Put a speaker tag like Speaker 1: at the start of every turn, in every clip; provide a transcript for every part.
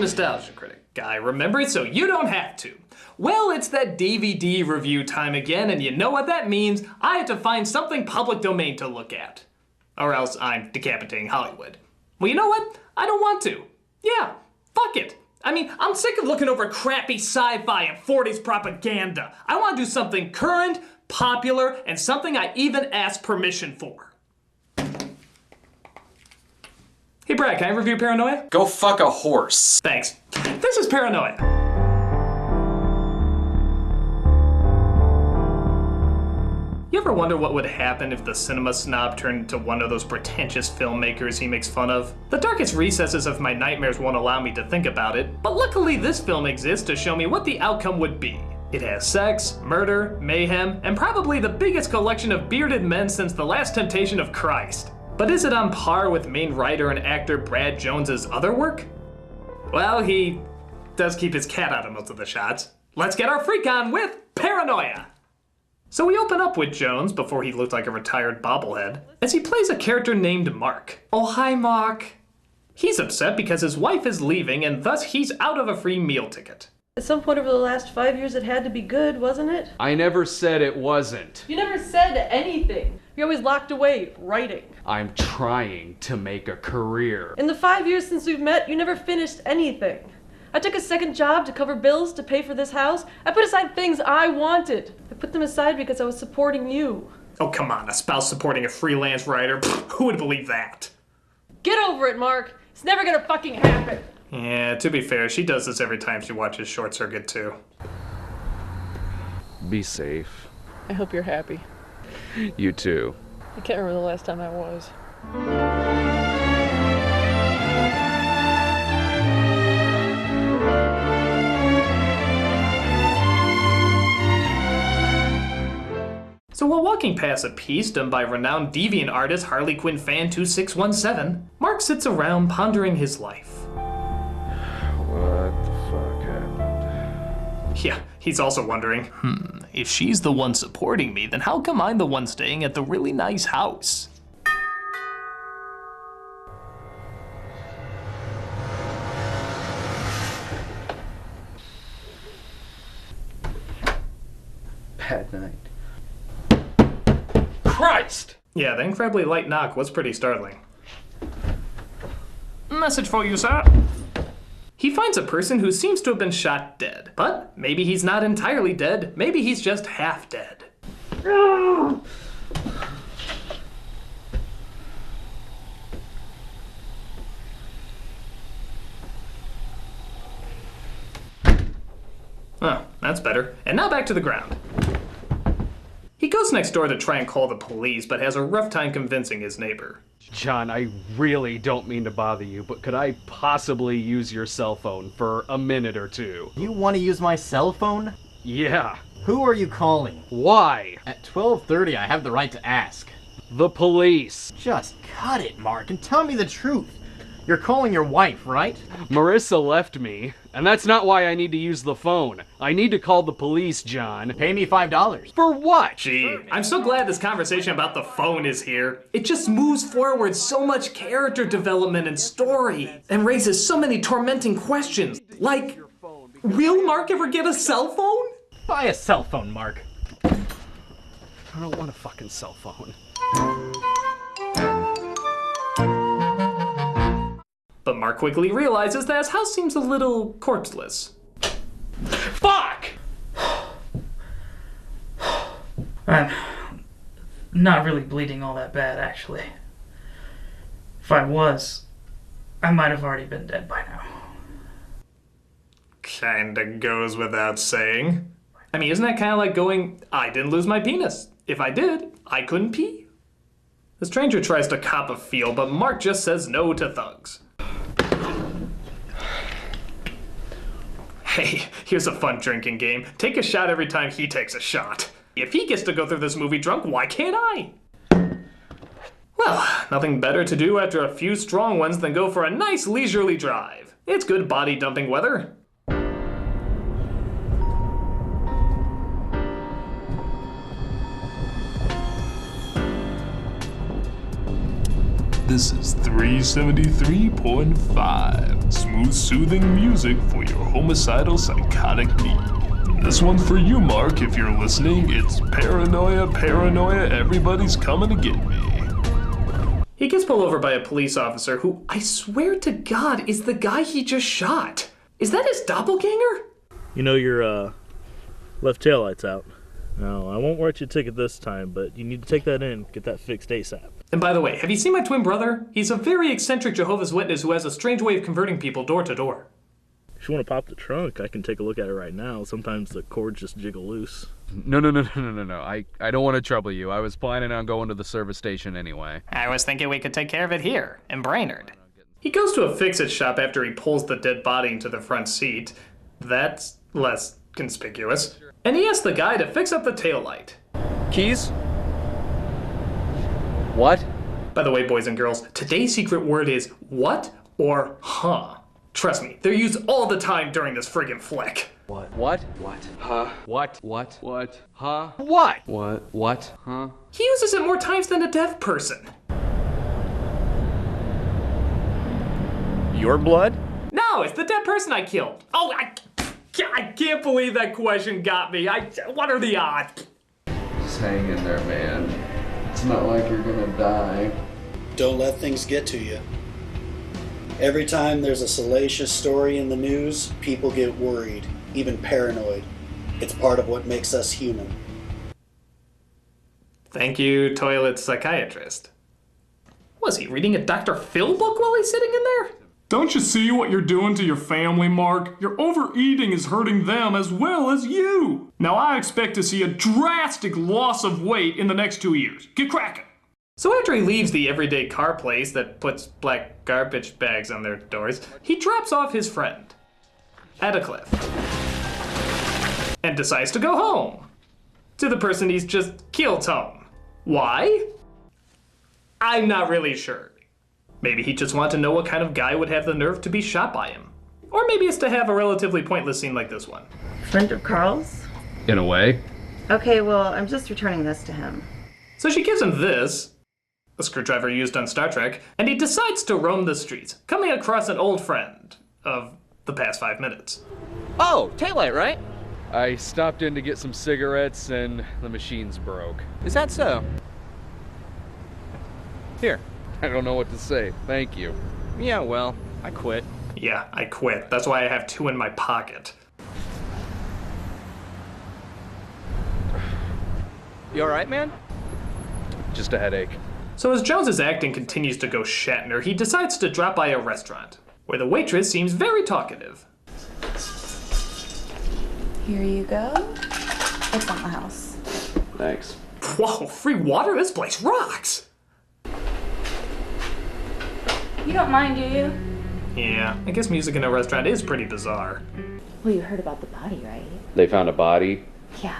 Speaker 1: nostalgia critic guy, remember it so you don't have to. Well, it's that DVD review time again, and you know what that means. I have to find something public domain to look at. Or else I'm decapitating Hollywood. Well, you know what? I don't want to. Yeah, fuck it. I mean, I'm sick of looking over crappy sci-fi and 40s propaganda. I want to do something current, popular, and something I even asked permission for. Hey Brad, can I review Paranoia?
Speaker 2: Go fuck a horse.
Speaker 1: Thanks. This is Paranoia. You ever wonder what would happen if the cinema snob turned into one of those pretentious filmmakers he makes fun of? The darkest recesses of my nightmares won't allow me to think about it, but luckily this film exists to show me what the outcome would be. It has sex, murder, mayhem, and probably the biggest collection of bearded men since the Last Temptation of Christ. But is it on par with main writer and actor Brad Jones's other work? Well, he does keep his cat out of most of the shots. Let's get our freak on with Paranoia! So we open up with Jones, before he looked like a retired bobblehead, as he plays a character named Mark. Oh, hi, Mark. He's upset because his wife is leaving, and thus he's out of a free meal ticket.
Speaker 3: At some point over the last 5 years, it had to be good, wasn't it?
Speaker 4: I never said it wasn't.
Speaker 3: You never said anything. You're always locked away, writing.
Speaker 4: I'm trying to make a career.
Speaker 3: In the 5 years since we've met, you never finished anything. I took a second job to cover bills, to pay for this house. I put aside things I wanted. I put them aside because I was supporting you.
Speaker 1: Oh, come on, a spouse supporting a freelance writer? Pfft, who would believe that?
Speaker 3: Get over it, Mark. It's never gonna fucking happen.
Speaker 1: Yeah, to be fair, she does this every time she watches Short Circuit too.
Speaker 4: Be safe.
Speaker 3: I hope you're happy.
Speaker 4: You too.
Speaker 3: I can't remember the last time I was.
Speaker 1: So while walking past a piece done by renowned deviant artist Harley Quinn fan 2617, Mark sits around pondering his life.
Speaker 4: What the fuck happened?
Speaker 1: Yeah, he's also wondering, if she's the one supporting me, then how come I'm the one staying at the really nice house?
Speaker 2: Bad night.
Speaker 1: Christ! Yeah, the incredibly light knock was pretty startling. Message for you, sir. He finds a person who seems to have been shot dead. But maybe he's not entirely dead. Maybe he's just half dead. Oh, that's better. And now back to the ground. He goes next door to try and call the police, but has a rough time convincing his neighbor.
Speaker 4: John, I really don't mean to bother you, but could I possibly use your cell phone for a minute or two?
Speaker 5: You want to use my cell phone?
Speaker 4: Yeah.
Speaker 5: Who are you calling?
Speaker 4: Why?
Speaker 5: At 12:30, I have the right to ask.
Speaker 4: The police.
Speaker 5: Just cut it, Mark, and tell me the truth. You're calling your wife, right?
Speaker 4: Marissa left me, and that's not why I need to use the phone. I need to call the police, John.
Speaker 5: Pay me $5.
Speaker 4: For what?
Speaker 1: Gee, I'm so glad this conversation about the phone is here. It just moves forward so much character development and story, and raises so many tormenting questions. Like, will Mark ever get a cell phone?
Speaker 5: Buy a cell phone, Mark.
Speaker 4: I don't want a fucking cell phone.
Speaker 1: But Mark quickly realizes that his house seems a little corpseless. Fuck!
Speaker 6: I'm not really bleeding all that bad, actually. If I was, I might have already been dead by now.
Speaker 1: Kinda goes without saying. I mean, isn't that kinda like going, I didn't lose my penis. If I did, I couldn't pee. The stranger tries to cop a feel, but Mark just says no to thugs. Hey, here's a fun drinking game. Take a shot every time he takes a shot. If he gets to go through this movie drunk, why can't I? Well, nothing better to do after a few strong ones than go for a nice leisurely drive. It's good body dumping weather.
Speaker 7: The This is 373.5. Smooth, soothing music for your homicidal, psychotic need. This one's for you, Mark, if you're listening. It's Paranoia, Paranoia, everybody's coming to get me.
Speaker 1: He gets pulled over by a police officer who, I swear to God, is the guy he just shot. Is that his doppelganger?
Speaker 8: You know your left taillight's out. No, I won't write you a ticket this time, but you need to take that in, get that fixed ASAP.
Speaker 1: And by the way, have you seen my twin brother? He's a very eccentric Jehovah's Witness who has a strange way of converting people door to door.
Speaker 8: If you want to pop the trunk, I can take a look at it right now. Sometimes the cords just jiggle loose.
Speaker 4: No. I don't want to trouble you. I was planning on going to the service station anyway.
Speaker 1: I was thinking we could take care of it here, in Brainerd. He goes to a fix-it shop after he pulls the dead body into the front seat. That's less conspicuous. And he asks the guy to fix up the taillight.
Speaker 2: Keys? What?
Speaker 1: By the way, boys and girls, today's secret word is what or huh. Trust me, they're used all the time during this friggin' flick.
Speaker 2: What?
Speaker 4: Huh?
Speaker 2: What?
Speaker 4: Huh?
Speaker 2: What? Huh?
Speaker 1: He uses it more times than a deaf person.
Speaker 2: Your blood?
Speaker 1: No, it's the dead person I killed. Oh, I can't believe that question got me. What are the odds?
Speaker 2: Just hang in there, man. It's not like you're gonna die.
Speaker 9: Don't let things get to you. Every time there's a salacious story in the news, people get worried, even paranoid. It's part of what makes us human.
Speaker 1: Thank you, toilet psychiatrist. Was he reading a Dr. Phil book while he's sitting in there?
Speaker 7: Don't you see what you're doing to your family, Mark? Your overeating is hurting them as well as you. Now I expect to see a drastic loss of weight in the next 2 years. Get cracking.
Speaker 1: So after he leaves the everyday car place that puts black garbage bags on their doors, he drops off his friend at a cliff and decides to go home to the person he's just killed home. Why? I'm not really sure. Maybe he just wanted to know what kind of guy would have the nerve to be shot by him. Or maybe it's to have a relatively pointless scene like this one.
Speaker 10: Friend of Carl's?
Speaker 4: In a way.
Speaker 10: Okay, well, I'm just returning this to him.
Speaker 1: So she gives him this, a screwdriver used on Star Trek, and he decides to roam the streets, coming across an old friend of the past 5 minutes.
Speaker 2: Oh, taillight, right?
Speaker 4: I stopped in to get some cigarettes and the machines broke.
Speaker 2: Is that so? Here.
Speaker 4: I don't know what to say. Thank you.
Speaker 2: Yeah, well, I quit.
Speaker 1: Yeah, I quit. That's why I have 2 in my pocket.
Speaker 2: You alright, man?
Speaker 4: Just a headache.
Speaker 1: So as Jones's acting continues to go Shatner, he decides to drop by a restaurant, where the waitress seems very talkative.
Speaker 11: Here you go. It's on the house.
Speaker 4: Thanks.
Speaker 1: Whoa, free water? This place rocks!
Speaker 11: You don't mind, do you?
Speaker 1: Yeah, I guess music in a restaurant is pretty bizarre.
Speaker 11: Well, you heard about the body, right?
Speaker 12: They found a body.
Speaker 11: Yeah.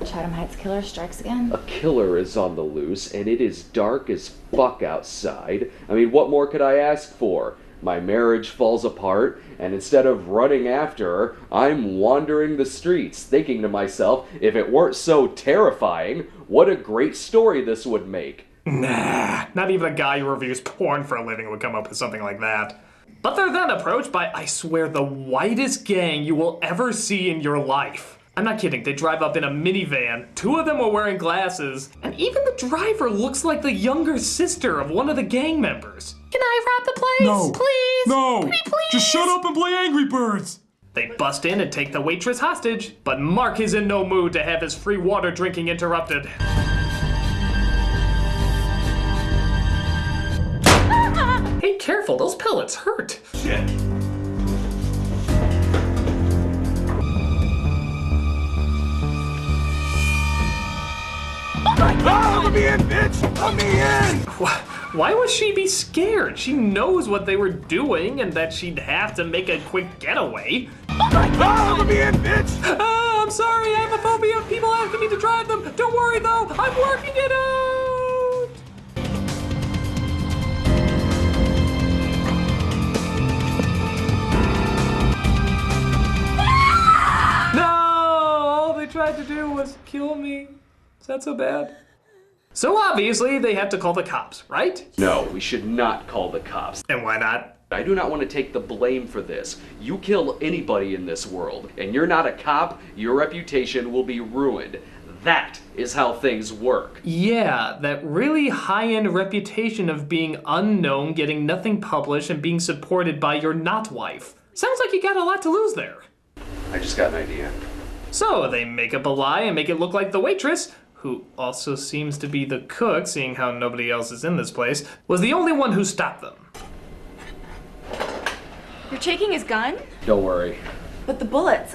Speaker 11: Chatham Heights killer strikes again.
Speaker 12: A killer is on the loose, and it is dark as fuck outside. I mean, what more could I ask for? My marriage falls apart, and instead of running after her, I'm wandering the streets, thinking to myself, if it weren't so terrifying, what a great story this would make.
Speaker 1: Nah, not even a guy who reviews porn for a living would come up with something like that. But they're then approached by, I swear, the whitest gang you will ever see in your life. I'm not kidding, they drive up in a minivan, 2 of them are wearing glasses, and even the driver looks like the younger sister of one of the gang members. Can I rob the place?
Speaker 7: No.
Speaker 1: Please?
Speaker 7: No!
Speaker 1: Pretty please?
Speaker 7: Just shut up and play Angry Birds!
Speaker 1: They bust in and take the waitress hostage, but Mark is in no mood to have his free water drinking interrupted. Hey, careful, those pellets hurt. Shit.
Speaker 7: Oh, let me in, bitch! Let me in!
Speaker 1: Why would she be scared? She knows what they were doing and that she'd have to make a quick getaway.
Speaker 7: Oh, let me in, bitch!
Speaker 1: Oh, I'm sorry, I have a phobia of people asking me to drive them. Don't worry though, I'm working it out! No! All they tried to do was kill me. Is that so bad? So obviously they have to call the cops, right?
Speaker 12: No, we should not call the cops.
Speaker 1: And why not?
Speaker 12: I do not want to take the blame for this. You kill anybody in this world, and you're not a cop, your reputation will be ruined. That is how things work.
Speaker 1: Yeah, that really high-end reputation of being unknown, getting nothing published, and being supported by your not-wife. Sounds like you got a lot to lose there.
Speaker 12: I just got an idea.
Speaker 1: So they make up a lie and make it look like the waitress, who also seems to be the cook, seeing how nobody else is in this place, was the only one who stopped them.
Speaker 11: You're taking his gun?
Speaker 12: Don't worry.
Speaker 11: But the bullets,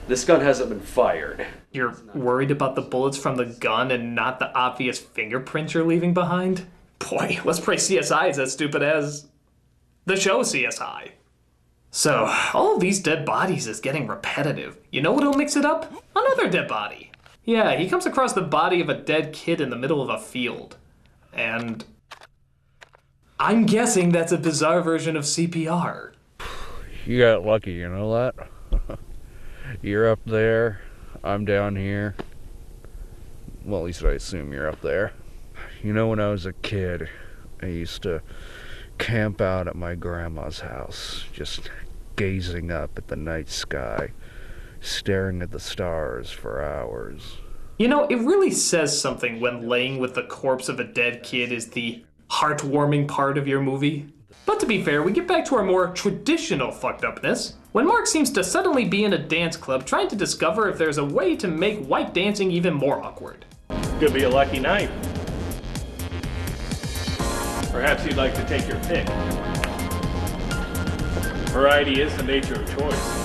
Speaker 12: This gun hasn't been fired.
Speaker 1: You're worried about the bullets from the gun and not the obvious fingerprints you're leaving behind? Boy, let's pray CSI is as stupid as the show CSI. So, all of these dead bodies is getting repetitive. You know what'll mix it up? Another dead body. Yeah, he comes across the body of a dead kid in the middle of a field. And I'm guessing that's a bizarre version of CPR.
Speaker 13: You got lucky, you know that? You're up there, I'm down here. Well, at least I assume you're up there. You know, when I was a kid, I used to camp out at my grandma's house, just gazing up at the night sky, staring at the stars for hours.
Speaker 1: You know, it really says something when laying with the corpse of a dead kid is the heartwarming part of your movie. But to be fair, we get back to our more traditional fucked upness, when Mark seems to suddenly be in a dance club trying to discover if there's a way to make white dancing even more awkward.
Speaker 14: Could be a lucky night. Perhaps you'd like to take your pick. Variety is the nature of choice.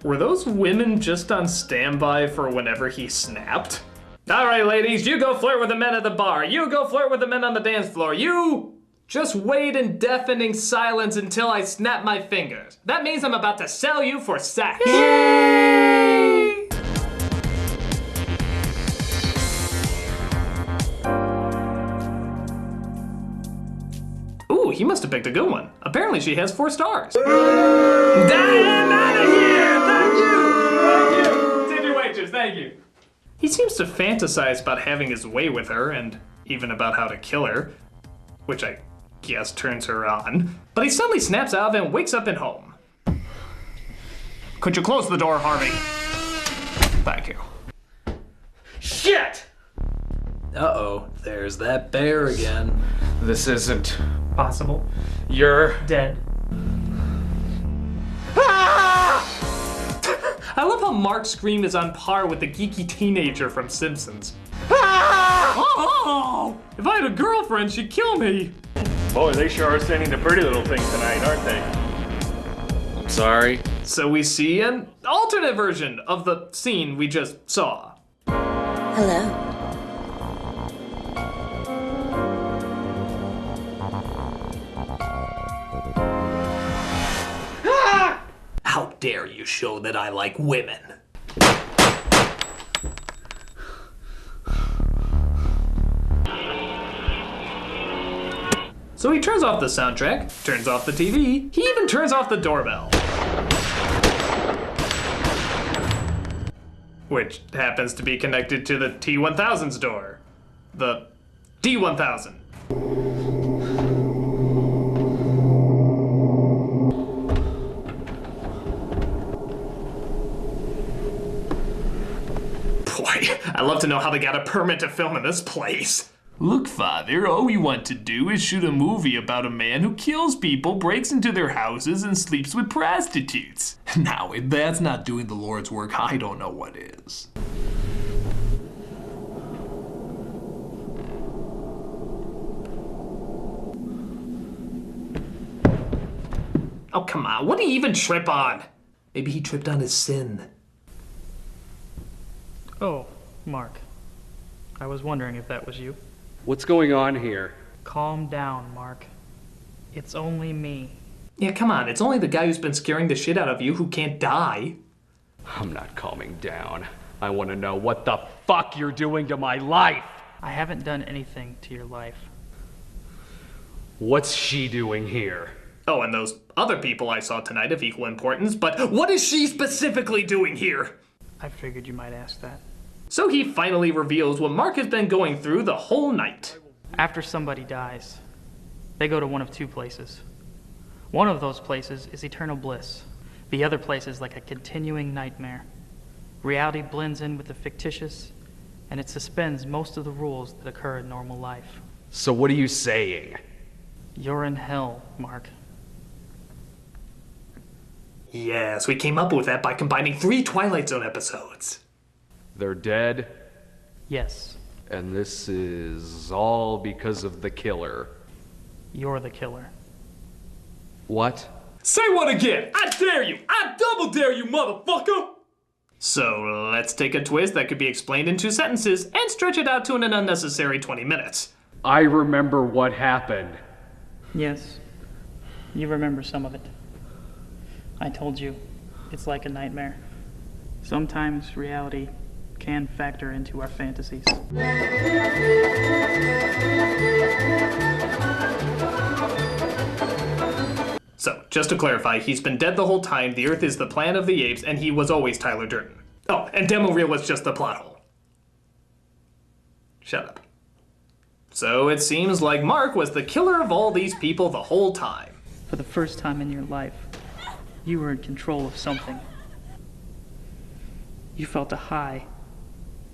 Speaker 1: Were those women just on standby for whenever he snapped? Alright ladies, you go flirt with the men at the bar, you go flirt with the men on the dance floor, you just wait in deafening silence until I snap my fingers. That means I'm about to sell you for sex. Yay! Ooh, he must have picked a good one. Apparently she has 4 stars. Damn out of here! Thank you! Thank you! Tip your waitress, thank you. He seems to fantasize about having his way with her, and even about how to kill her, which I guess turns her on. But he suddenly snaps out of it and wakes up at home. Could you close the door, Harvey? Thank you. Shit!
Speaker 15: Uh-oh, there's that bear again.
Speaker 4: This isn't
Speaker 6: Possible.
Speaker 4: You're
Speaker 6: Dead.
Speaker 1: I love how Mark's scream is on par with the geeky teenager from Simpsons. Oh! If I had a girlfriend, she'd kill me.
Speaker 14: Boy, they sure are sending the pretty little things tonight, aren't they?
Speaker 4: I'm sorry.
Speaker 1: So we see an alternate version of the scene we just saw.
Speaker 16: Hello.
Speaker 15: How dare you show that I like women?
Speaker 1: So he turns off the soundtrack, turns off the TV, he even turns off the doorbell. Which happens to be connected to the T-1000's door. The D-1000. Boy, I'd love to know how they got a permit to film in this place. Look, Father, all we want to do is shoot a movie about a man who kills people, breaks into their houses, and sleeps with prostitutes. Now, if that's not doing the Lord's work, I don't know what is. Oh, come on, what did he even trip on? Maybe he tripped on his sin.
Speaker 6: Oh, Mark. I was wondering if that was you.
Speaker 4: What's going on here?
Speaker 6: Calm down, Mark. It's only me.
Speaker 1: Yeah, come on, it's only the guy who's been scaring the shit out of you who can't die.
Speaker 4: I'm not calming down. I want to know what the fuck you're doing to my life.
Speaker 6: I haven't done anything to your life.
Speaker 4: What's she doing here?
Speaker 1: Oh, and those other people I saw tonight of equal importance, but what is she specifically doing here?
Speaker 6: I figured you might ask that.
Speaker 1: So he finally reveals what Mark has been going through the whole night.
Speaker 6: After somebody dies, they go to one of two places. One of those places is eternal bliss. The other place is like a continuing nightmare. Reality blends in with the fictitious, and it suspends most of the rules that occur in normal life.
Speaker 4: So what are you saying?
Speaker 6: You're in hell, Mark.
Speaker 1: Yes, we came up with that by combining 3 Twilight Zone episodes.
Speaker 4: They're dead?
Speaker 6: Yes.
Speaker 4: And this is all because of the killer.
Speaker 6: You're the killer.
Speaker 4: What?
Speaker 1: Say what again? I dare you! I double dare you, motherfucker! So, let's take a twist that could be explained in 2 sentences and stretch it out to an unnecessary 20 minutes.
Speaker 4: I remember what happened.
Speaker 6: Yes. You remember some of it. I told you, it's like a nightmare. Sometimes reality can factor into our fantasies.
Speaker 1: So, just to clarify, he's been dead the whole time, the Earth is the Planet of the Apes, and he was always Tyler Durden. Oh, and Demo Reel was just the plot hole. Shut up. So it seems like Mark was the killer of all these people the whole time.
Speaker 6: For the first time in your life, you were in control of something. You felt a high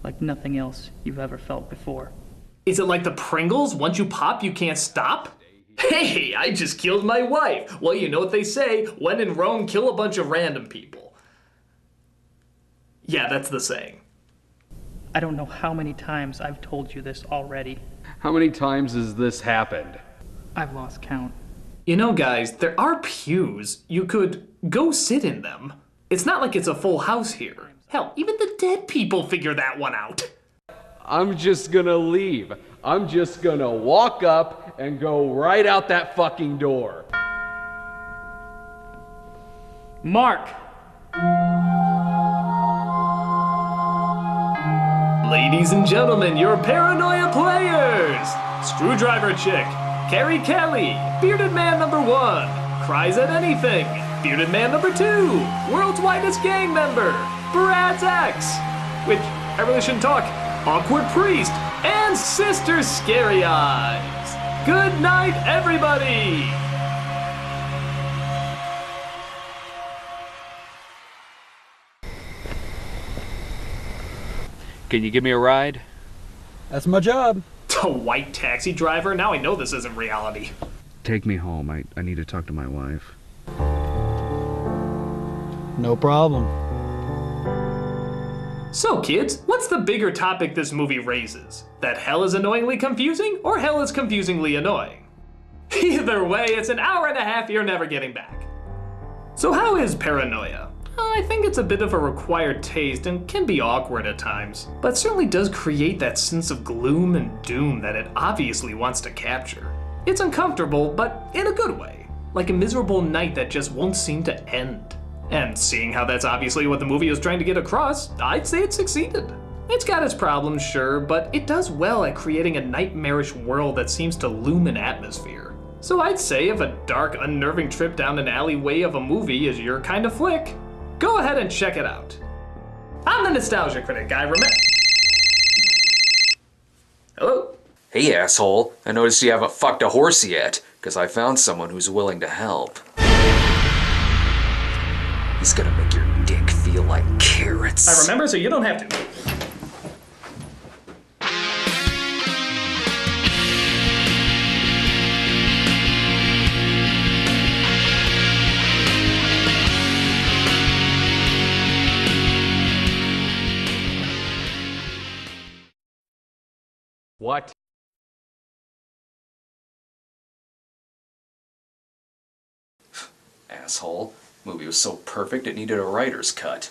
Speaker 6: like nothing else you've ever felt before.
Speaker 1: Is it like the Pringles? Once you pop, you can't stop? Hey, I just killed my wife. Well, you know what they say, when in Rome, kill a bunch of random people. Yeah, that's the saying.
Speaker 6: I don't know how many times I've told you this already.
Speaker 4: How many times has this happened?
Speaker 6: I've lost count.
Speaker 1: You know, guys, there are pews. You could go sit in them. It's not like it's a full house here. Hell, even the dead people figure that one out.
Speaker 4: I'm just gonna leave. I'm just gonna walk up and go right out that fucking door.
Speaker 6: Mark!
Speaker 1: Ladies and gentlemen, your Paranoia players! Screwdriver Chick, Carrie Kelly, Bearded Man number 1, Cries at Anything, Bearded Man number 2, World's Whitest Gang Member, Brad's Ex, which I really shouldn't talk, Awkward Priest, and Sister Scary Eyes. Good night, everybody!
Speaker 13: Can you give me a ride?
Speaker 17: That's my job.
Speaker 1: A white taxi driver? Now I know this isn't reality.
Speaker 13: Take me home. I need to talk to my wife.
Speaker 17: No problem.
Speaker 1: So kids, what's the bigger topic this movie raises? That hell is annoyingly confusing, or hell is confusingly annoying? Either way, it's an hour and a half you're never getting back. So how is Paranoia? I think it's a bit of a required taste and can be awkward at times, but certainly does create that sense of gloom and doom that it obviously wants to capture. It's uncomfortable, but in a good way, like a miserable night that just won't seem to end. And seeing how that's obviously what the movie is trying to get across, I'd say it succeeded. It's got its problems, sure, but it does well at creating a nightmarish world that seems to loom in atmosphere. So I'd say if a dark, unnerving trip down an alleyway of a movie is your kind of flick, go ahead and check it out. I'm the Nostalgia Critic guy, remember? Hello?
Speaker 12: Hey, asshole. I noticed you haven't fucked a horse yet, because I found someone who's willing to help. He's gonna make your dick feel like carrots.
Speaker 1: I remember, so you don't have to.
Speaker 4: What?
Speaker 12: Asshole. Movie was so perfect it needed a writer's cut.